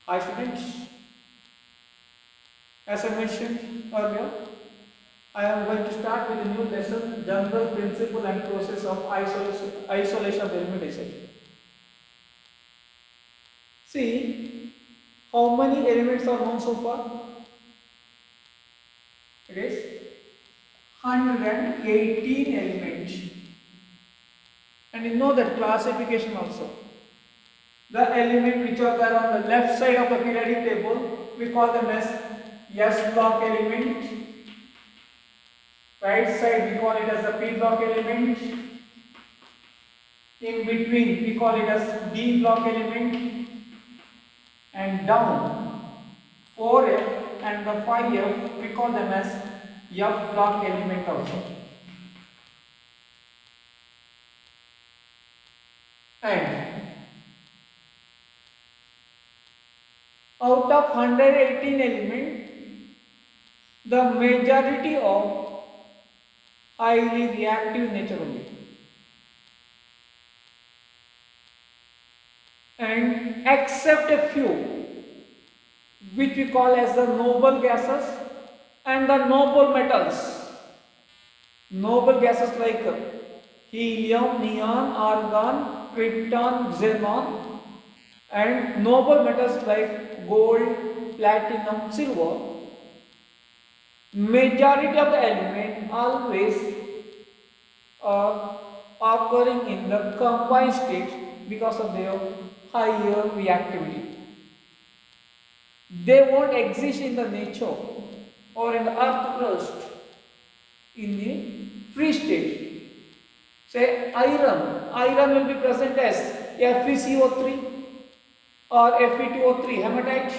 Hi students, as I mentioned earlier, I am going to start with a new lesson, general principle and process of isolation of element acid. See, how many elements are known so far? It is 118 elements. And you know that classification also. The element which are there on the left side of the periodic table, we call them as S block element. Right side we call it as the P block element. In between we call it as D block element. And down 4F and the 5F we call them as F block element also. And out of 118 elements, the majority of highly reactive nature only. And except a few which we call as the noble gases and the noble metals. Noble gases like helium, neon, argon, krypton, xenon, and noble metals like gold, platinum, silver. Majority of the element always are occurring in the combined state because of their higher reactivity. They won't exist in the nature or in the earth crust in the free state. Say iron will be present as FeCO3 or Fe2O3 hematite,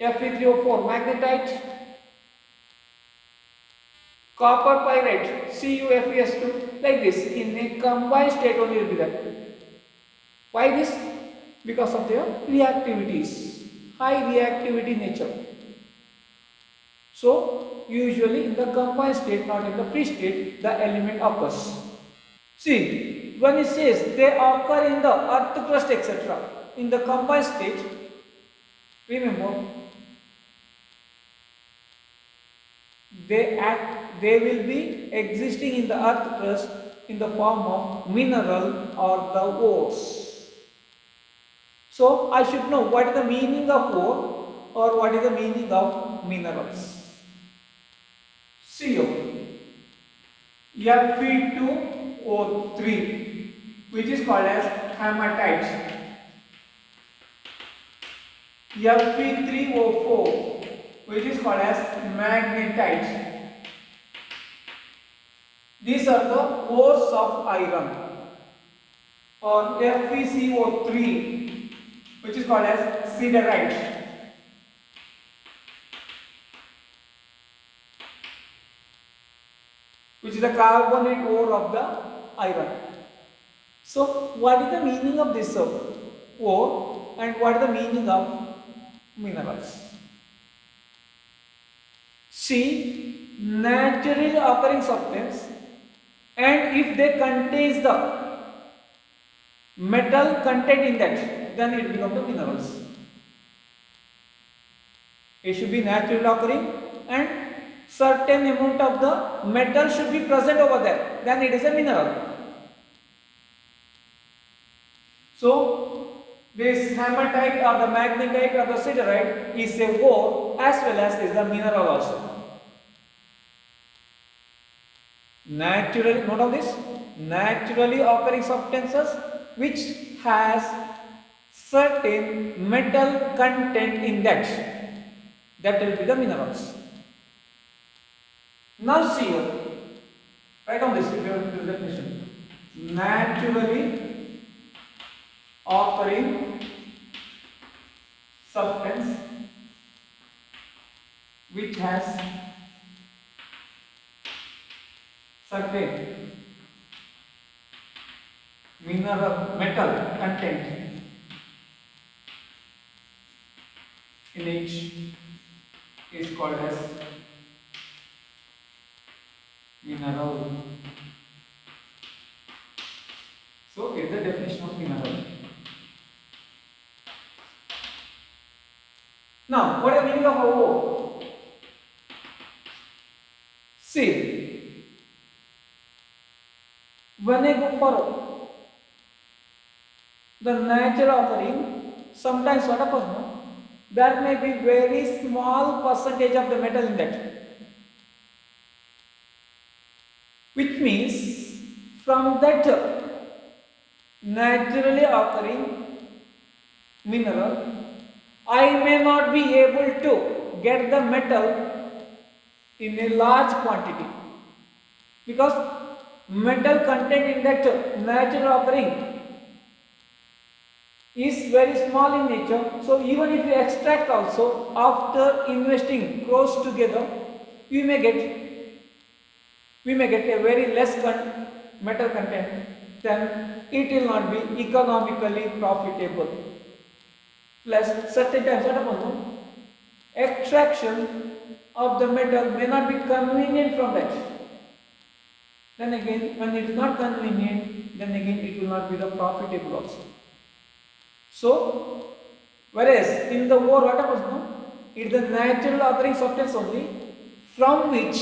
Fe3O4 magnetite, copper pyrite CuFeS2, like this in a combined state only will be there. Why this? Because of their reactivities, high reactivity nature. So usually in the combined state, not in the free state, the element occurs. See, when it says they occur in the earth crust etc. in the combined state, remember they will be existing in the earth crust in the form of mineral or the ores. So I should know what is the meaning of ore or what is the meaning of minerals. CO, Fe2O3, which is called as hematite. Fe3O4, which is called as magnetite. These are the ores of iron. Or FeCO3, which is called as siderite. Which is the carbonate ore of the iron. So, what is the meaning of this ore and what is the meaning of minerals? See, naturally occurring substance, and if they contains the metal content in that, then it becomes the minerals. It should be naturally occurring and certain amount of the metal should be present over there, then it is a mineral. So this hematite or the magnetite or the siderite is a ore as well as is a mineral also. Naturally, note of this, naturally occurring substances which has certain metal content in that will be the minerals. Now see here, write on this if you have the definition. Naturally occurring substance which has certain metal content in it is called as mineral. So, it is the definition of mineral. Now, what is the meaning of O? See, when I go for the natural occurring, sometimes what happens, no? There may be very small percentage of the metal in that, which means from that naturally occurring mineral, I may not be able to get the metal in a large quantity because metal content in that natural occurring is very small in nature. So even if you extract also, after investing crores together, we may get a very less metal content, then it will not be economically profitable. Plus certain times what happens, no? Extraction of the metal may not be convenient from that. Then again, when it is not convenient, then again it will not be the profitable also. So, whereas in the ore what happens, no? It is the natural occurring substance only from which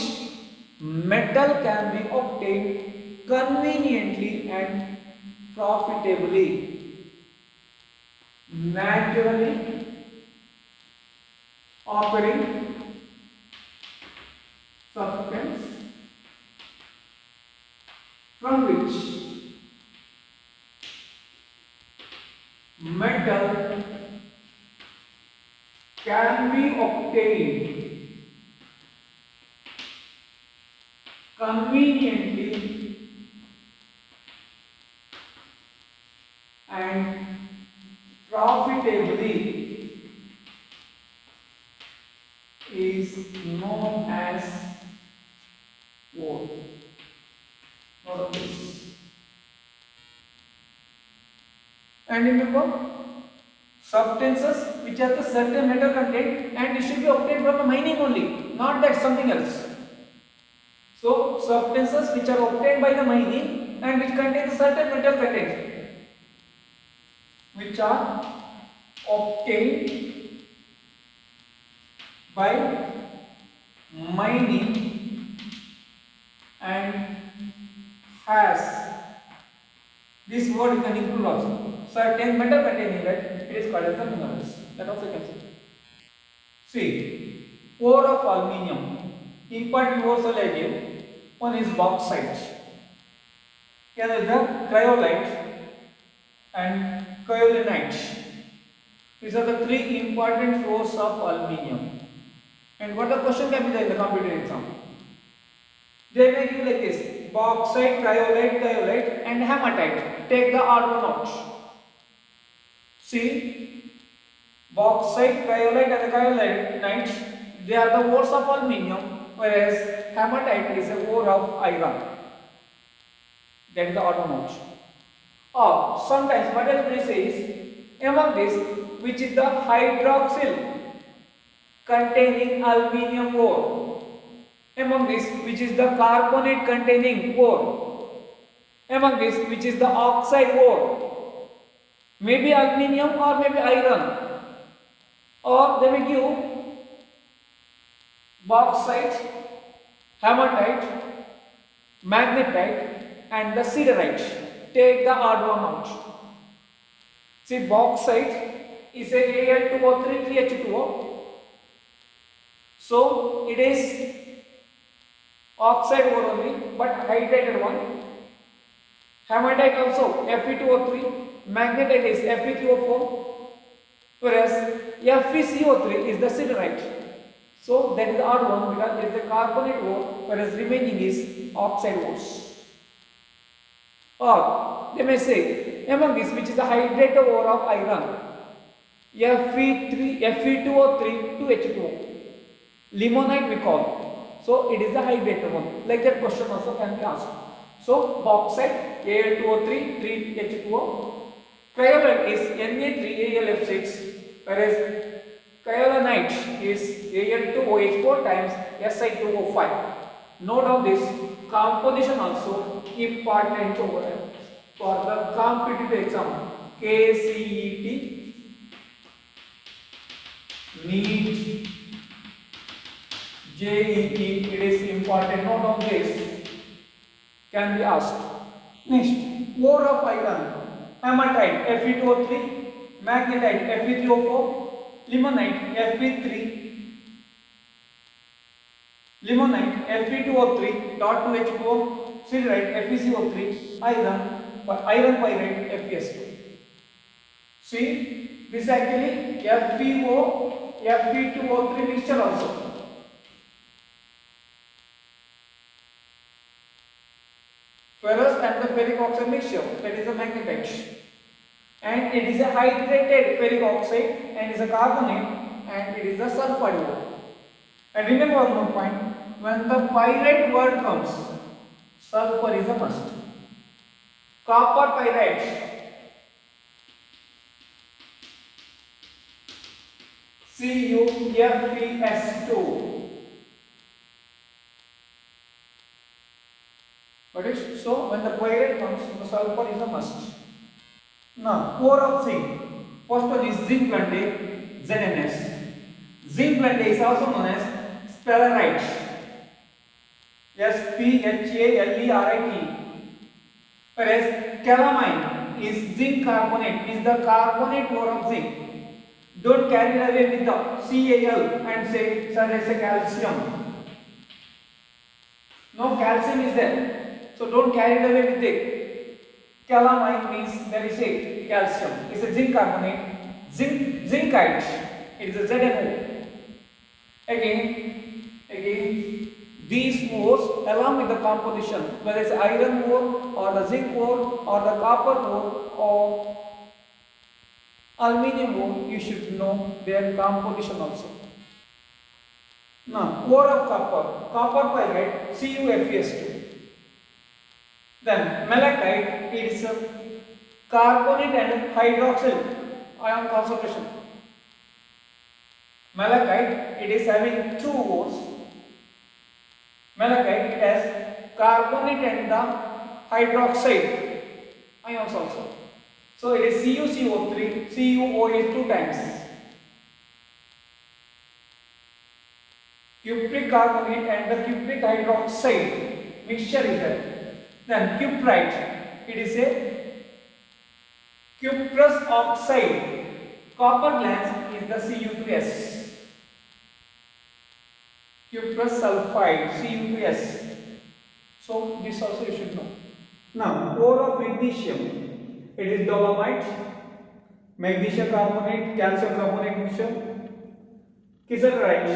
metal can be obtained conveniently and profitably. Naturally occurring substance from which metal can be obtained conveniently and profitably is known as ore. Note this. And remember, substances which have the certain metal content and it should be obtained from the mining only, not that something else. So, substances which are obtained by the mining and which contain certain metal content, which are obtained by mining and has, this word you can include also, certain metal containing that, it is called as the minerals. That also you can see. See, ore of aluminium, important ores are like here. One is bauxite, another is the cryolite and kaolinite. These are the three important ores of aluminium. And what the question can be there in the competitive exam? They may give like this: bauxite, cryolite, kaolite, and hematite. Take the odd one out. See, bauxite, cryolite, and the kaolite, they are the ores of aluminium, whereas hematite is a ore of iron. That is the odd one out. Or sometimes what else they say is, among this, which is the hydroxyl containing aluminium ore, among this which is the carbonate containing ore, among this which is the oxide ore, maybe aluminium or maybe iron, or they will give bauxite, hematite, magnetite and the siderite. Take the odd one out. See, bauxite is a Al2O3 3H2O. So it is oxide ore only, but hydrated one. Hematite also Fe2O3, magnetite is Fe3O4, whereas FeCO3 is the siderite. So that is the odd one because it is the carbonate ore, whereas remaining is oxide ores. Or they may say, among this which is the hydrated ore of iron, Fe2O3 2H2O, limonite we call. So it is the hydrated one. Like that question also can be asked. So bauxite Al2O3 3H2O, cryolite is Na3AlF6, whereas kaolinite is Al2OH4 times Si2O5. Note of this composition also important for the competitive exam KCET NEET JEE, it is important. Note on this, can be asked. Next, ore of iron, hematite Fe2O3, magnetite Fe3O4, limonite Fe3, limonite Fe2O3 dot 2H2O, siderite FeCO3, iron pyrite FeS2. See, this is actually FeO Fe2O3 mixture also. Ferrous and the ferric oxide mixture, that is a magnetite, and it is a hydrated ferric oxide, and it is a carbonate, and it is a sulfide word. And remember one more point, when the pyrite word comes, sulfur is a must. Copper pyrite, CuFeS2. So when the pyrite comes, the sulfur is a must. Now, ore of zinc. First one is zinc blende, ZNS. Zinc blende is also known as sphalerite. SPHALERIT. Whereas calamine is zinc carbonate, is the carbonate ore of zinc. Don't carry it away with the Cal and say, sir, there is a calcium. No, calcium is there. So don't carry it away with it. Calamine means there is a calcium. It's a zinc carbonate. Zincite. It is a ZNO. Again, these ores along with the composition, whether it's iron ore or the zinc ore or the copper ore or aluminium ore, you should know their composition also. Now, ore of copper pyrite, CuFeS2. Then malachite, it is a carbonate and hydroxyl ion concentration. Malachite, it is having two ores. Malachite, it has carbonate and the hydroxide ions also. So it is CuCO3, CuO is 2 times. Cupric carbonate and the cupric hydroxide mixture is there. Then cuprite, it is a cuprous oxide. Copper glass is the Cu2S. Cuprous sulfide, Cu2S. So this also you should know. Now, ore of magnesium, it is dolomite, magnesium carbonate, calcium carbonate mixture. Kieserite,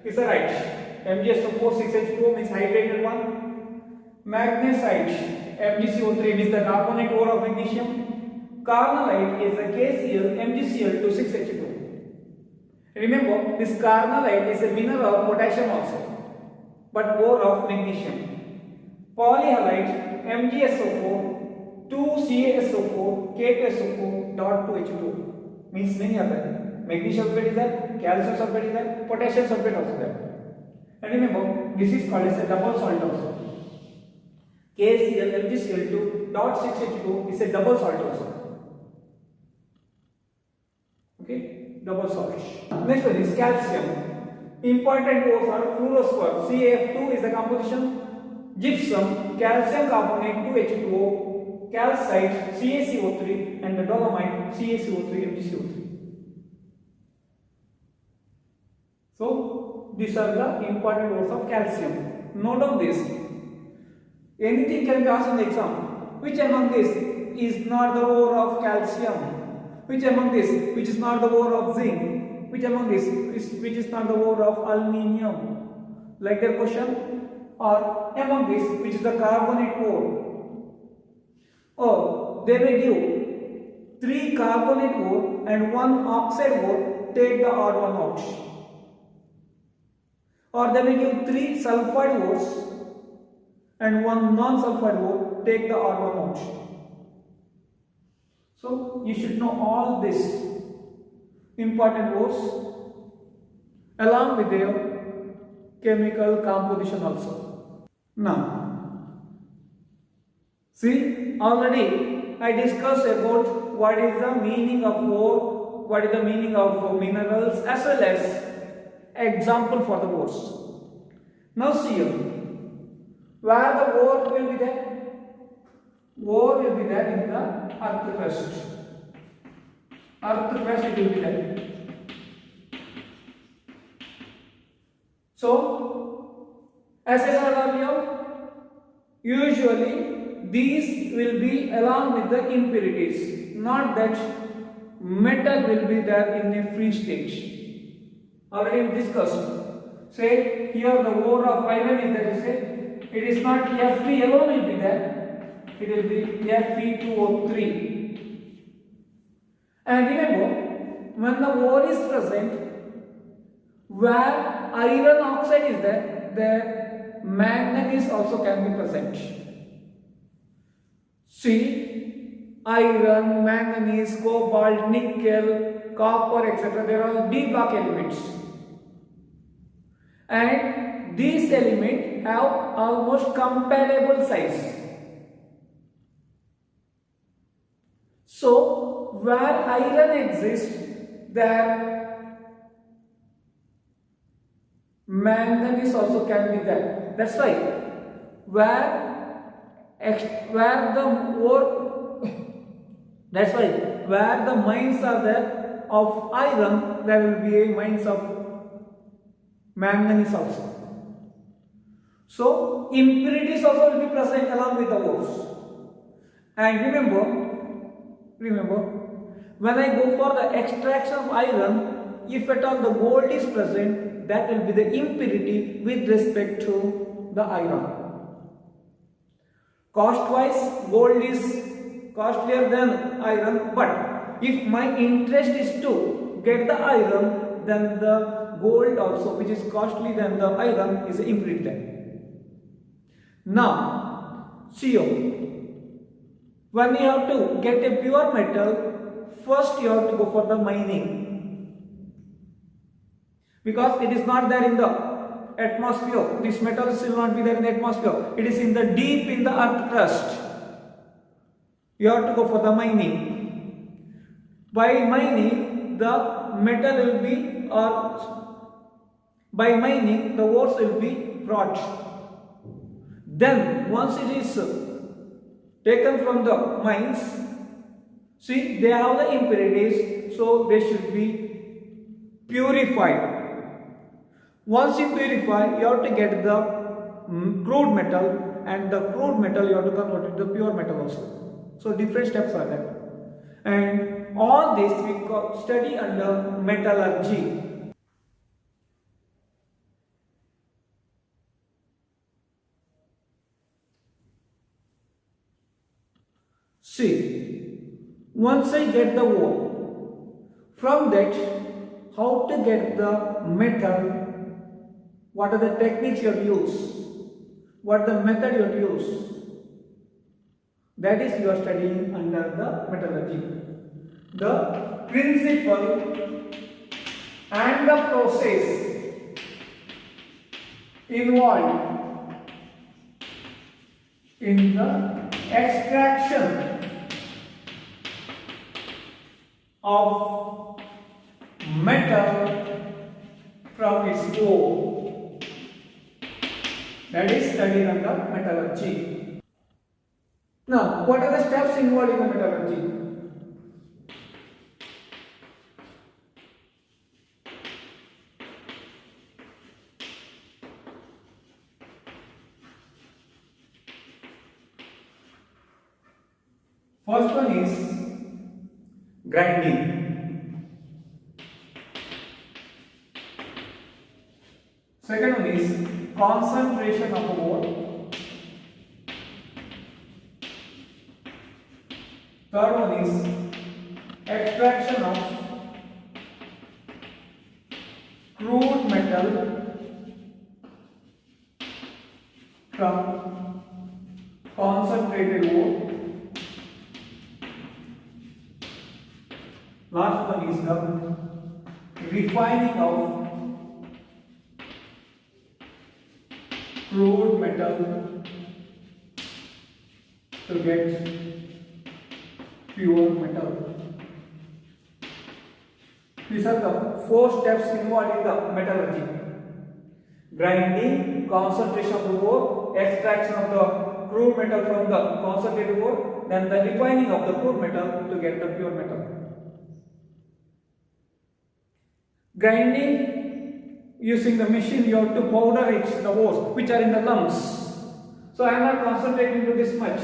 MgSO4 6H2O means hydrated one. Magnesite, MgCO3 means the carbonate ore of magnesium. Carnallite is the KCl, MgCl2 6H2O. Remember, this carnallite is a mineral of potassium also, but ore of magnesium. Polyhalite, MgSO4, 2CaSO4, K2SO4 dot 2H2O means many other. Magnesium sulfate is there, calcium sulfate is there, potassium sulfate also there. And remember, this is called as a double salt also. KCl, MgCl2 dot 6H2O is a double salt also. Okay, double salt. Next one is calcium. Important ores are fluorospar, CaF2 is the composition. Gypsum, calcium carbonate 2H2O, calcite, CaCO3, and the dolomite, CaCO3, MgCO3. So these are the important ores of calcium. Note on this. Anything can be asked in the exam. Which among this is not the ore of calcium? Which among this which is not the ore of zinc? Which among this which is not the ore of aluminium? Like their question. Or among this which is the carbonate ore? Or they may give 3 carbonate ore and 1 oxide ore, take the odd one out. Or they may give 3 sulfide ores and 1 non-sulfide ore, take the odd one out. So you should know all this important ores along with their chemical composition also. Now, see, already I discussed about what is the meaning of ore what is the meaning of minerals as well as example for the ores. Now see here, where the ore will be there? Ore will be there in the earth crust. Earth crust it will be there. So, as I said earlier, usually these will be along with the impurities, not that metal will be there in a free state. Already we discussed. Say here the ore of iron is there. Say it is not Fe alone will be there. It will be Fe2O3. And remember, when the ore is present, where iron oxide is there manganese also can be present. See, iron, manganese, cobalt, nickel, copper, etc. They are all D block elements. And these elements have almost comparable size. So, where iron exists, there manganese also can be there. That's why where the ore that's why where the mines are there of iron, there will be a mines of manganese also. So impurities also will be present along with the ores. And remember when I go for the extraction of iron, if at all the gold is present, that will be the impurity with respect to the iron. Cost wise, gold is costlier than iron, but if my interest is to get the iron, then the gold also, which is costly than the iron, is impurity. Now, see you. When you have to get a pure metal, first you have to go for the mining. Because it is not there in the atmosphere. This metal will not be there in the atmosphere. It is in the deep in the earth crust. You have to go for the mining. By mining, the metal will be, or by mining, the ores will be brought. Then, once it is taken from the mines, see, they have the impurities, so they should be purified. Once you purify, you have to get the crude metal, and the crude metal you have to convert it to pure metal also. So different steps are there. And all this we study under metallurgy. See, once I get the ore, from that, how to get the metal, what are the techniques you have used, what the method you have used, that is you are studying under the metallurgy. The principle and the process involved in the extraction of metal from its ore, that is studied under metallurgy. Now, what are the steps involved in the metallurgy? First one is grinding. Second one is concentration of ore. Third one is extraction of crude metal from concentrated ore. Last one is the refining of crude metal to get pure metal. These are the 4 steps involved in the metallurgy: grinding, concentration of the ore, extraction of the crude metal from the concentrated ore, then the refining of the crude metal to get the pure metal. Grinding, using the machine, you have to powder it, the ores which are in the lumps. So I am not concentrating to this much.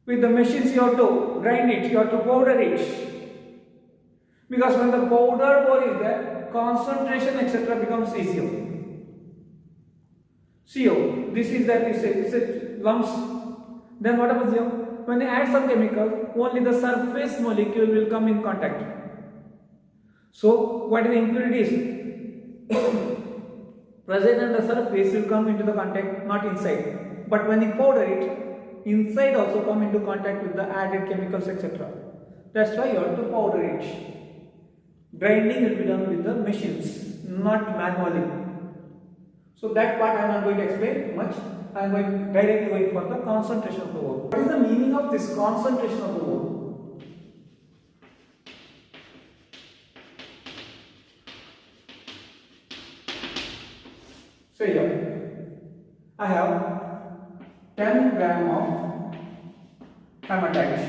With the machines you have to grind it, you have to powder it. Because when the powder ore is there, concentration etc. becomes easier. CO, this is that is a lumps. Then what happens here? When you add some chemical, only the surface molecule will come in contact. So what is the impurities? Present on the surface will come into the contact, not inside. But when you powder it, inside also come into contact with the added chemicals etc. That's why you have to powder it. Grinding will be done with the machines, not manually. So that part I am not going to explain much. I am going directly for the concentration of the ore. What is the meaning of this concentration of the ore? So here I have 10 gram of hematite.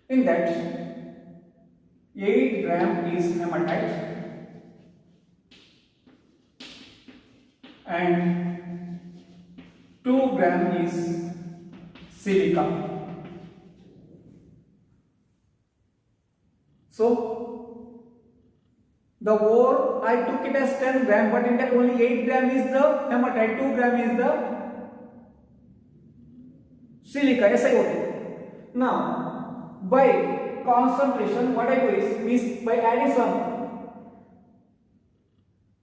In that 8 gram is hematite and 2 gram is silica. So the ore I took it as 10 gram, but in that only 8 gram is the hematite, 2 gram is the silica, SiO2. Now, by concentration, what I do is by adding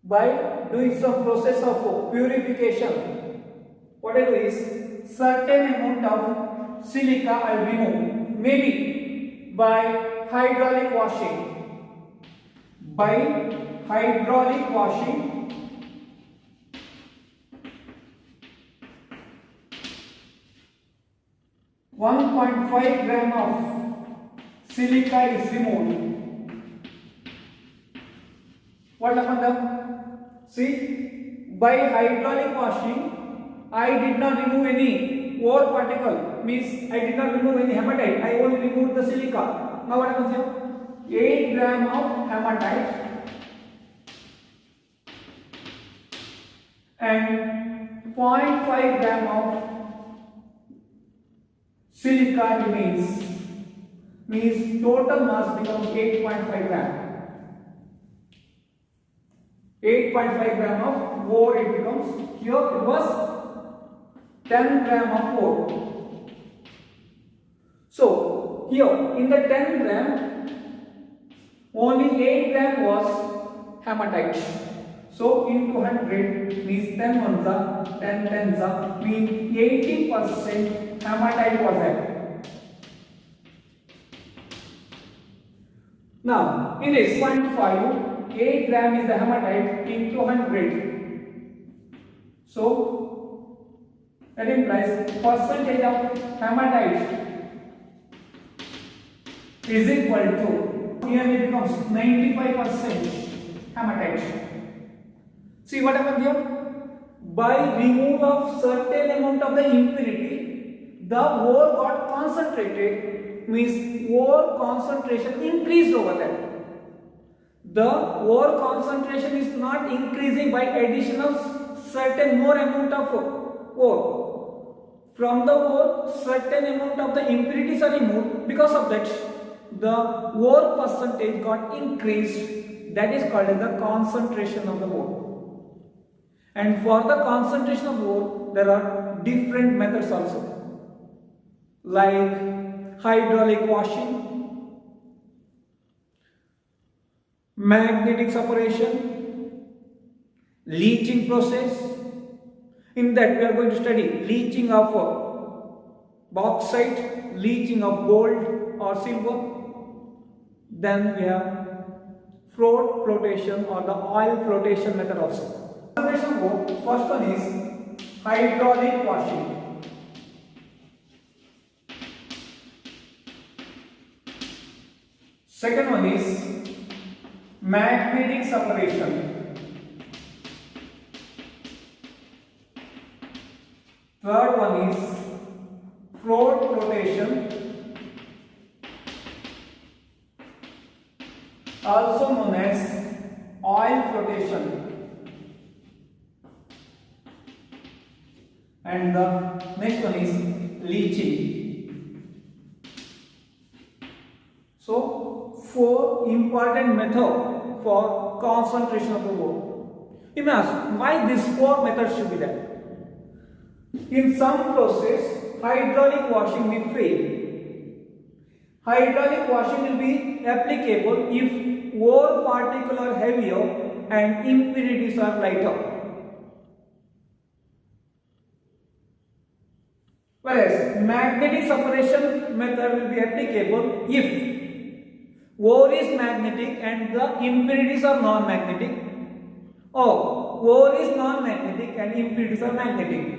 by doing some process of purification, what I do is certain amount of silica I will remove, maybe by hydraulic washing. By hydraulic washing, (1.5 gram of silica is removed. What happened? See, by hydraulic washing, I did not remove any ore particle. Means I did not remove any hematite. I only removed the silica. Now what happens here? 8 gram of hematite and 0.5 gram of silica remains. Means total mass becomes 8.5 gram. 8.5 gram of ore it becomes. Here it was 10 gram of ore. So here in the 10 gram only 8 gram was hematite. So into 100 means 10 ones are 10 tens are means 80% hematite was there. Now it is 0.5, 8 gram is the hematite into 100. So that implies percentage of hematite is equal to, here it becomes 95% hematite. See what happened here? By remove of certain amount of the impurity, the ore got concentrated, means ore concentration increased over there. The ore concentration is not increasing by addition of certain more amount of ore. From the ore, certain amount of the impurities are removed. Because of that, the ore percentage got increased. That is called as the concentration of the ore. And for the concentration of ore, there are different methods also, like hydraulic washing, magnetic separation, leaching process. In that we are going to study leaching of bauxite, leaching of gold or silver. Then we have flotation or the oil flotation method also. First one is hydraulic washing. Second one is magnetic separation. Third one is float flotation, also known as oil flotation. And the next one is leaching. So, four important methods for concentration of the ore. You may ask, why these four methods should be there? In some process, hydraulic washing may fail. Hydraulic washing will be applicable if ore particles are heavier and impurities are lighter. Whereas magnetic separation method will be applicable if ore is magnetic and the impurities are non-magnetic, or ore is non-magnetic and impurities are magnetic.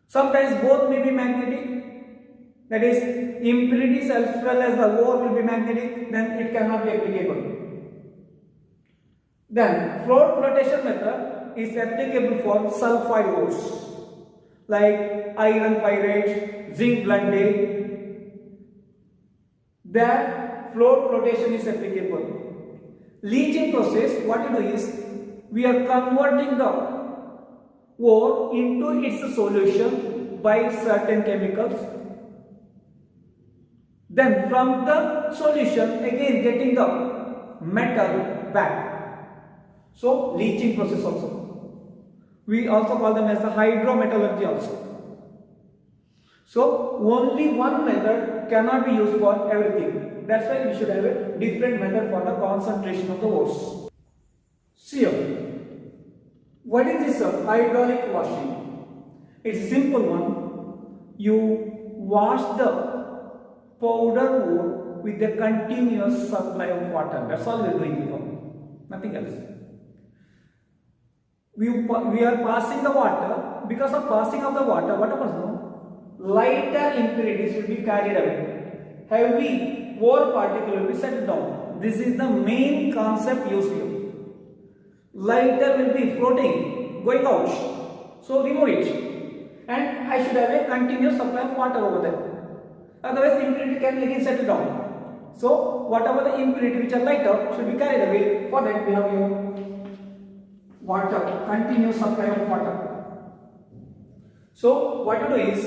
Sometimes both may be magnetic, that is, impurities as well as the ore will be magnetic, then it cannot be applicable. Then, float flotation method is applicable for sulfide ores like iron pyrite, zinc blende. There, float flotation is applicable. Leaching process, what you do is, we are converting the ore into its solution by certain chemicals. Then from the solution again getting the metal back. So leaching process also. We also call them as the hydrometallurgy also. So only one method cannot be used for everything. That's why we should have a different method for the concentration of the ores. See here. What is this hydraulic washing? It's a simple one. You wash the powder ore with a continuous supply of water. That's all we are doing here. Nothing else. We are passing the water. Because of passing of the water, what happens now? Lighter impurities will be carried away. Heavy ore particle will be set down. This is the main concept used here. Lighter will be floating, going out. So remove it. And I should have a continuous supply of water over there. Otherwise impurity can again settle down. So whatever the impurity which are lighter should be carried away. For that we have your water, continuous supply of water. So what you do is,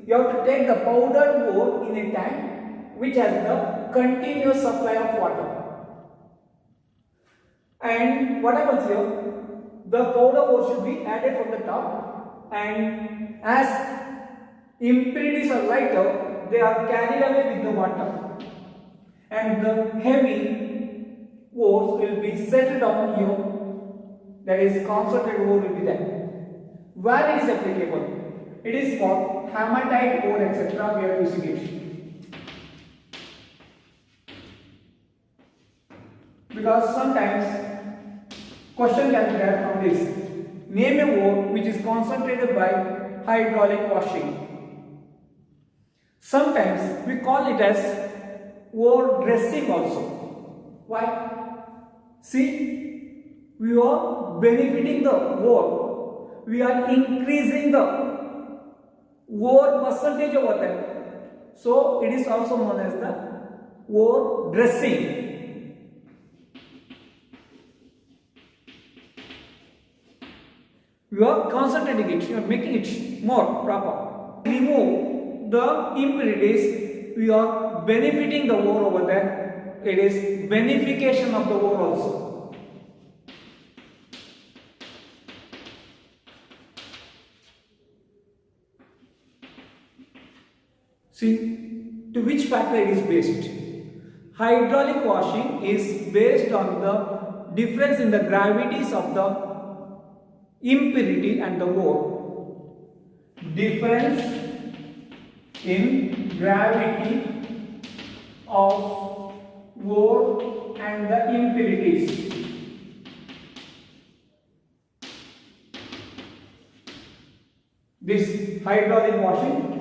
you have to take the powdered ore in a tank which has the continuous supply of water. And what happens here, the powder ore should be added from the top, and as impurities are lighter, they are carried away with the water, and the heavy ores will be settled down here, that is concentrated ore will be there. Where it is applicable? It is for hematite ore, etc. we are using it. Because sometimes question can be there from this. Name a ore which is concentrated by hydraulic washing. Sometimes we call it as ore dressing also. Why? See, we are benefiting the ore. We are increasing the ore percentage over there. So it is also known as the ore dressing. You are concentrating it, you are making it more proper. Remove the impurities, we are benefiting the ore over there. It is benefication of the ore also. See, to which factor it is based? Hydraulic washing is based on the difference in the gravities of the impurity and the ore. Difference in gravity of ore and the impurities. This hydraulic washing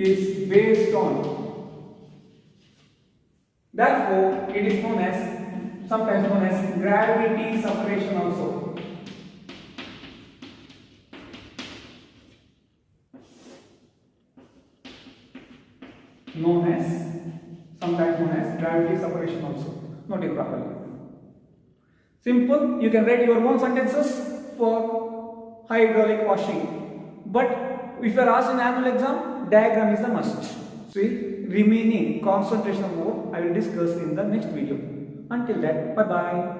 is based on. Therefore, it is known as, sometimes known as gravity separation also. Sometimes known as gravity separation also. Note it properly. Simple, you can write your own sentences for hydraulic washing. But if you are asked in annual exam, diagram is the must. See, remaining concentration mode I will discuss in the next video. Until that, bye bye.